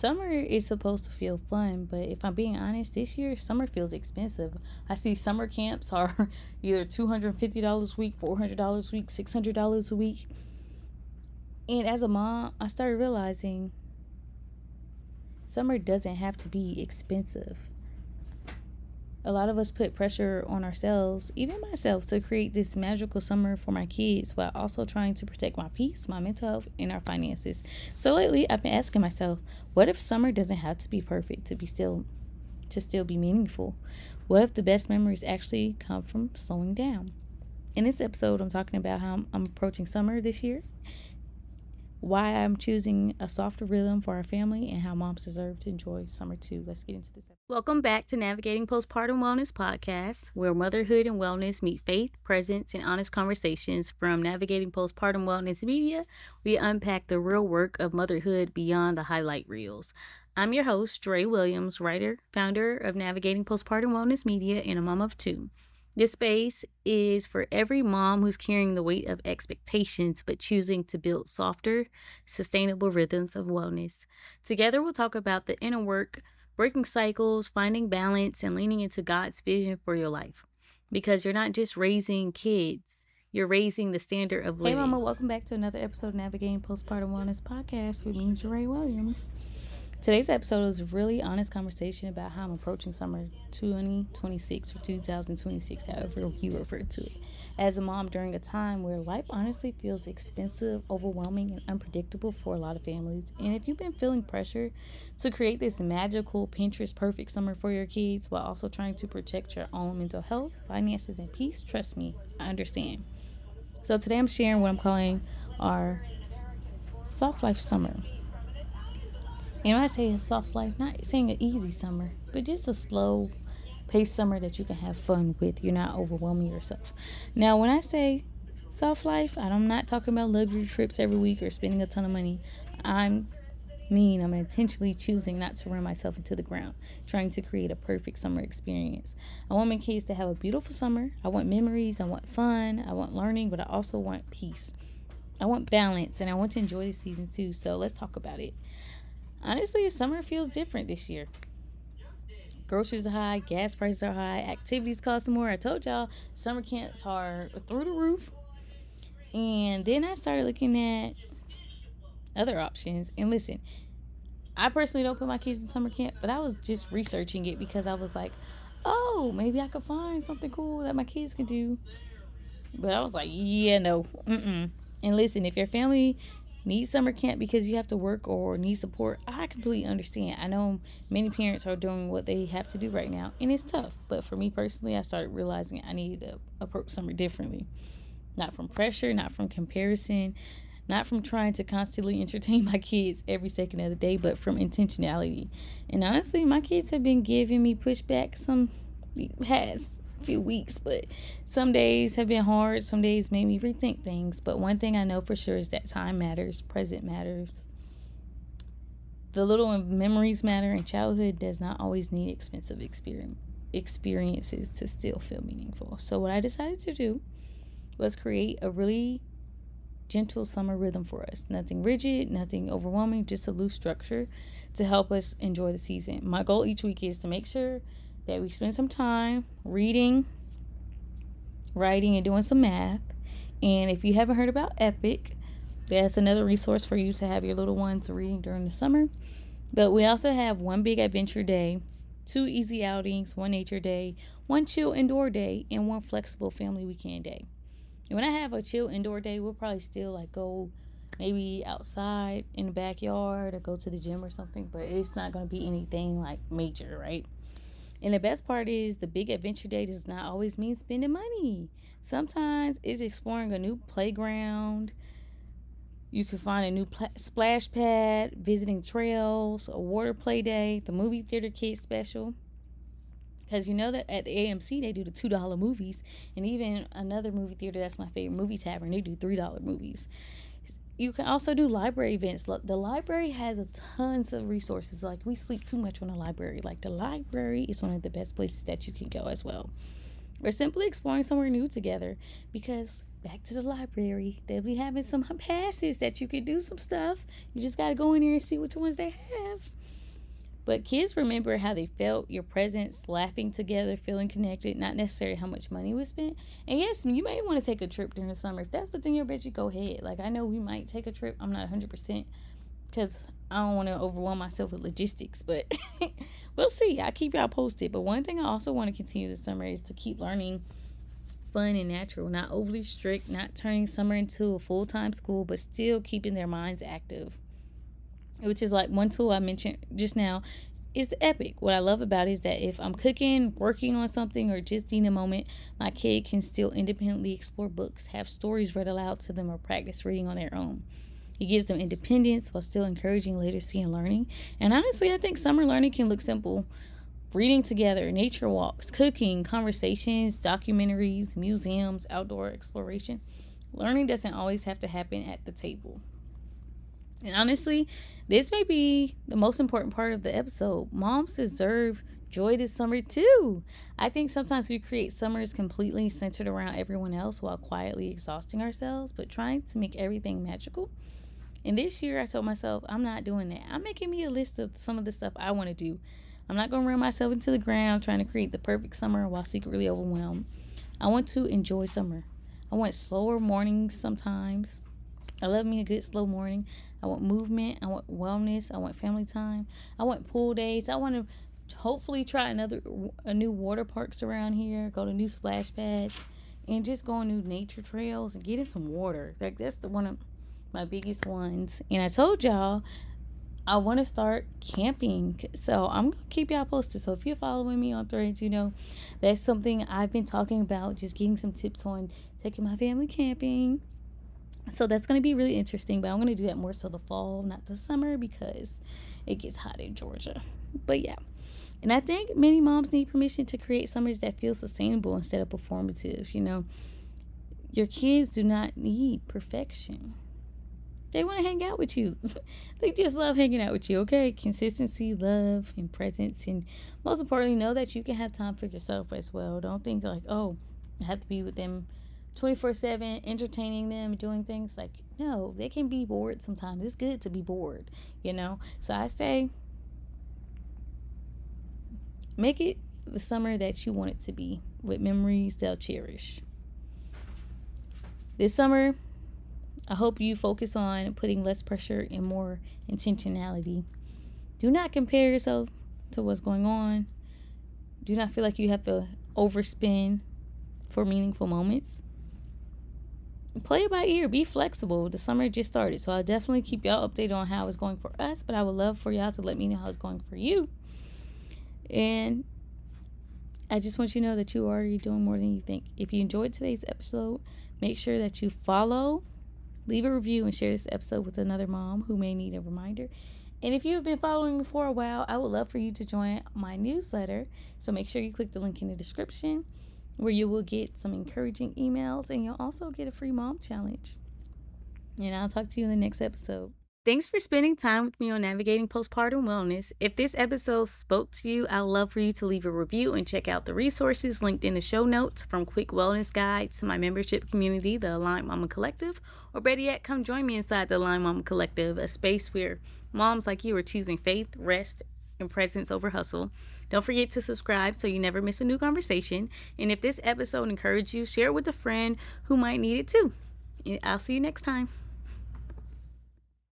Summer is supposed to feel fun, but if I'm being honest, this year summer feels expensive. I see summer camps are either $250 a week, $400 a week, $600 a week. And as a mom, I started realizing summer doesn't have to be expensive. A lot of us put pressure on ourselves, even myself, to create this magical summer for my kids while also trying to protect my peace, my mental health, and our finances. So lately, I've been asking myself, what if summer doesn't have to be perfect to still be meaningful? What if the best memories actually come from slowing down? In this episode, I'm talking about how I'm approaching summer this year, why I'm choosing a softer rhythm for our family, and how moms deserve to enjoy summer too. Let's get into this. Welcome back to Navigating Postpartum Wellness Podcast, where motherhood and wellness meet faith, presence, and honest conversations. From Navigating Postpartum Wellness Media, we unpack the real work of motherhood beyond the highlight reels. I'm your host, Dre Williams, writer, founder of Navigating Postpartum Wellness Media, and a mom of two. This space is for every mom who's carrying the weight of expectations but choosing to build softer, sustainable rhythms of wellness. Together, we'll talk about the inner work, breaking cycles, finding balance, and leaning into God's vision for your life. Because you're not just raising kids, you're raising the standard of living. Hey, Mama, welcome back to another episode of Navigating Postpartum Wellness Podcast with me, Dre Williams. Today's episode is a really honest conversation about how I'm approaching summer 2026 or 2026, however you refer to it. As a mom during a time where life honestly feels expensive, overwhelming, and unpredictable for a lot of families. And if you've been feeling pressure to create this magical Pinterest perfect summer for your kids while also trying to protect your own mental health, finances, and peace, trust me, I understand. So today I'm sharing what I'm calling our soft life summer. And when I say a soft life, not saying an easy summer, but just a slow paced summer that you can have fun with. You're not overwhelming yourself. Now, when I say soft life, I'm not talking about luxury trips every week or spending a ton of money. I'm intentionally choosing not to run myself into the ground, trying to create a perfect summer experience. I want my kids to have a beautiful summer. I want memories. I want fun. I want learning, but I also want peace. I want balance, and I want to enjoy the season too. So let's talk about it. Honestly, summer feels different this year. Groceries are high, gas prices are high, activities cost more. I told y'all summer camps are through the roof. And then I started looking at other options. And listen, I personally don't put my kids in summer camp, but I was just researching it because I was like, oh, maybe I could find something cool that my kids can do. But I was like, yeah, no. And listen, if your family need summer camp because you have to work or need support, I completely understand. I know many parents are doing what they have to do right now, and it's tough. But for me personally, I started realizing I needed to approach summer differently. Not from pressure, not from comparison, not from trying to constantly entertain my kids every second of the day, but from intentionality. And honestly, my kids have been giving me pushback past few weeks, but some days have been hard. Some days made me rethink things. But one thing I know for sure is that time matters, present matters. The little memories matter, and childhood does not always need expensive experiences to still feel meaningful. So what I decided to do was create a really gentle summer rhythm for us. Nothing rigid, nothing overwhelming, just a loose structure to help us enjoy the season. My goal each week is to make sure that we spend some time reading, writing, and doing some math. And if you haven't heard about Epic, that's another resource for you to have your little ones reading during the summer. But we also have one big adventure day, 2 easy outings, 1 nature day, 1 chill indoor day, and 1 flexible family weekend day. And when I have a chill indoor day, we'll probably still go maybe outside in the backyard or go to the gym or something, but it's not going to be anything major, right? And the best part is the big adventure day does not always mean spending money. Sometimes it's exploring a new playground. You can find a new splash pad, visiting trails, a water play day, the movie theater kids special. Because you know that at the AMC, they do the $2 movies. And even another movie theater that's my favorite, Movie Tavern, they do $3 movies. You can also do library events. The library has tons of resources. We sleep too much on the library. The library is one of the best places that you can go as well. Or simply exploring somewhere new together. Because back to the library. They'll be having some passes that you can do some stuff. You just got to go in there and see which ones they have. But kids remember how they felt, your presence, laughing together, feeling connected, not necessarily how much money was spent. And yes, you may want to take a trip during the summer. If that's what's in your budget, go ahead. Like, I know we might take a trip. I'm not 100% because I don't want to overwhelm myself with logistics. But we'll see. I'll keep y'all posted. But one thing I also want to continue this summer is to keep learning fun and natural, not overly strict, not turning summer into a full-time school, but still keeping their minds active. Which is like one tool I mentioned just now, is the Epic. What I love about it is that if I'm cooking, working on something, or just needing a moment, my kid can still independently explore books, have stories read aloud to them, or practice reading on their own. It gives them independence while still encouraging literacy and learning. And honestly, I think summer learning can look simple. Reading together, nature walks, cooking, conversations, documentaries, museums, outdoor exploration. Learning doesn't always have to happen at the table. And honestly, this may be the most important part of the episode. Moms deserve joy this summer too. I think sometimes we create summers completely centered around everyone else while quietly exhausting ourselves, but trying to make everything magical. And this year I told myself, I'm not doing that. I'm making me a list of some of the stuff I want to do. I'm not going to run myself into the ground trying to create the perfect summer while secretly overwhelmed. I want to enjoy summer. I want slower mornings sometimes. I love me a good slow morning. I want movement. I want wellness. I want family time. I want pool days. I want to hopefully try a new water parks around here, go to new splash pads, and just go on new nature trails and get in some water. Like, that's one of my biggest ones. And I told y'all I want to start camping. So I'm going to keep y'all posted. So if you're following me on Threads, you know that's something I've been talking about, just getting some tips on taking my family camping. So that's going to be really interesting, but I'm going to do that more so the fall, not the summer, because it gets hot in Georgia. But yeah, and I think many moms need permission to create summers that feel sustainable instead of performative. You know, your kids do not need perfection. They want to hang out with you. They just love hanging out with you, okay? Consistency, love, and presence. And most importantly, know that you can have time for yourself as well. Don't think like, oh, I have to be with them 24/7, entertaining them, doing things. Like, no, they can be bored sometimes. It's good to be bored, you know. So I say, make it the summer that you want it to be, with memories they'll cherish. This summer, I hope you focus on putting less pressure and more intentionality. Do not compare yourself to what's going on. Do not feel like you have to overspend for meaningful moments. Play it by ear. Be flexible. The summer just started, so I'll definitely keep y'all updated on how it's going for us, but I would love for y'all to let me know how it's going for you. And I just want you to know that you're already doing more than you think. If you enjoyed today's episode, make sure that you follow, leave a review, and share this episode with another mom who may need a reminder. And if you have been following me for a while, I would love for you to join my newsletter. So make sure you click the link in the description, where you will get some encouraging emails, and you'll also get a free mom challenge. And I'll talk to you in the next episode. Thanks for spending time with me on Navigating Postpartum Wellness. If this episode spoke to you, I'd love for you to leave a review and check out the resources linked in the show notes, from quick wellness guides to my membership community, the Aligned Mama Collective, or better yet, come join me inside the Aligned Mama Collective, a space where moms like you are choosing faith, rest, and presence over hustle. Don't forget to subscribe so you never miss a new conversation. And if this episode encouraged you, share it with a friend who might need it too. I'll see you next time.